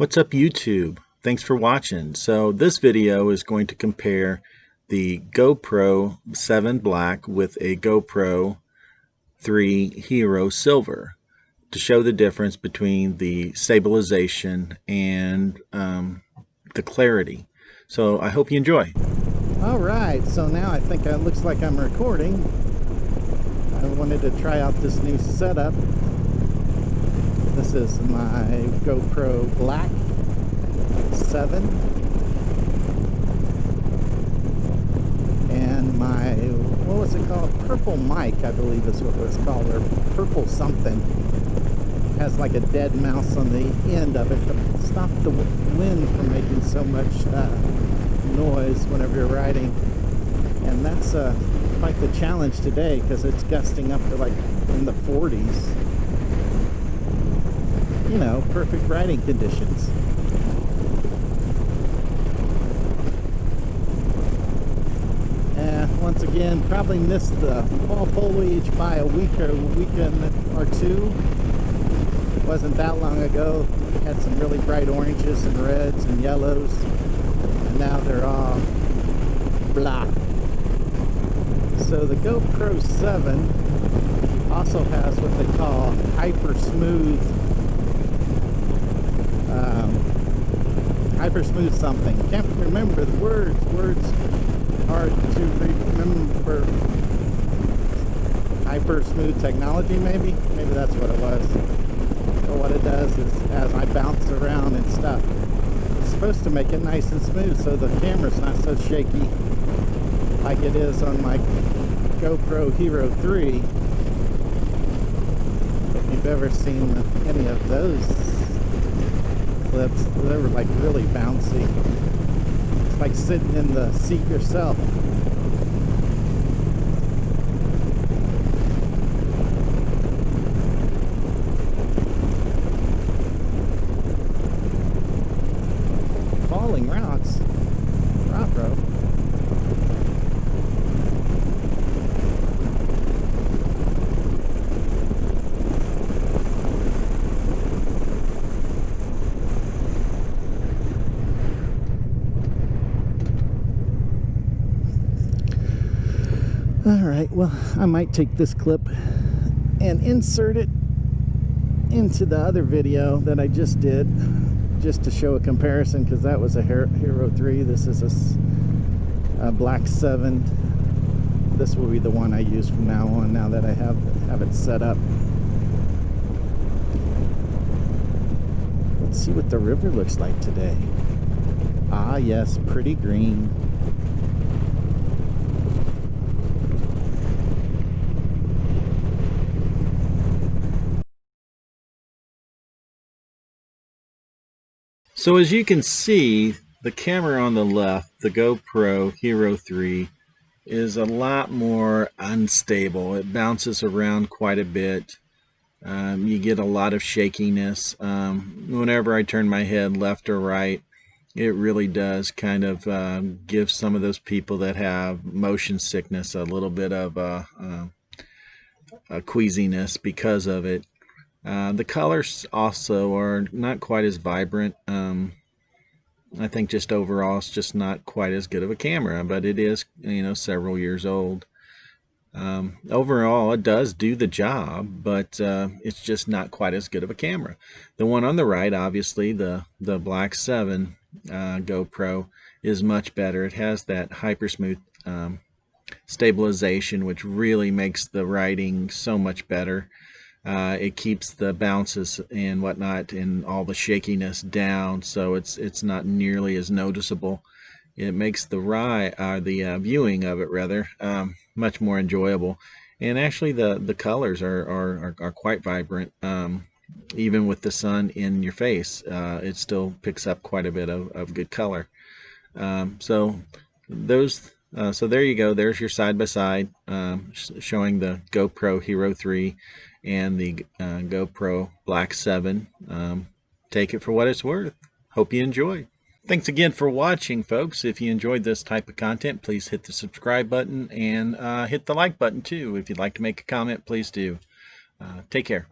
What's up, YouTube? Thanks for watching. So this video is going to compare the GoPro 7 Black with a GoPro 3 Hero Silver to show the difference between the stabilization and the clarity. So I hope you enjoy. All right, so now I think it looks like I'm recording. I wanted to try out this new setup. This is my GoPro Black 7 and my, what was it called? Purple mic, I believe is what it was called, or purple something. It has like a dead mouse on the end of it to stop the wind from making so much noise whenever you're riding. And that's quite the challenge today because it's gusting up to like in the 40s. You know, perfect riding conditions. Once again, probably missed the fall foliage by a weekend or two. It wasn't that long ago. Had some really bright oranges and reds and yellows, and now they're all black. So the GoPro 7 also has what they call hyper smooth something. Can't remember the words. Hard to remember. Hyper smooth technology, maybe that's what it was. So what it does is, as I bounce around and stuff, it's supposed to make it nice and smooth so the camera's not so shaky like it is on my GoPro Hero 3. If you've ever seen any of those clips, they were like really bouncy. It's like sitting in the seat yourself. Falling rocks. Bravo. Alright, well, I might take this clip and insert it into the other video that I just did, just to show a comparison, because that was a Hero 3. This is a Black 7. This will be the one I use from now on, now that I have it set up. Let's see what the river looks like today. Ah, yes, pretty green. So as you can see, the camera on the left, the GoPro Hero 3, is a lot more unstable. It bounces around quite a bit. You get a lot of shakiness. Whenever I turn my head left or right, it really does kind of give some of those people that have motion sickness a little bit of a queasiness because of it. The colors also are not quite as vibrant. I think just overall it's just not quite as good of a camera, but it is, you know, several years old. Overall it does do the job, but it's just not quite as good of a camera. The one on the right, obviously the Black 7 GoPro, is much better. It has that hyper smooth stabilization, which really makes the riding so much better. It keeps the bounces and whatnot and all the shakiness down, so it's not nearly as noticeable. It makes the viewing of it rather much more enjoyable. And actually, the colors are quite vibrant. Even with the sun in your face, it still picks up quite a bit of good color. So there you go. There's your side-by-side showing the GoPro Hero 3 and the GoPro Black 7. Take it for what it's worth. Hope you enjoy. Thanks again for watching, folks. If you enjoyed this type of content, please hit the subscribe button and hit the like button too. If you'd like to make a comment, please do. Take care.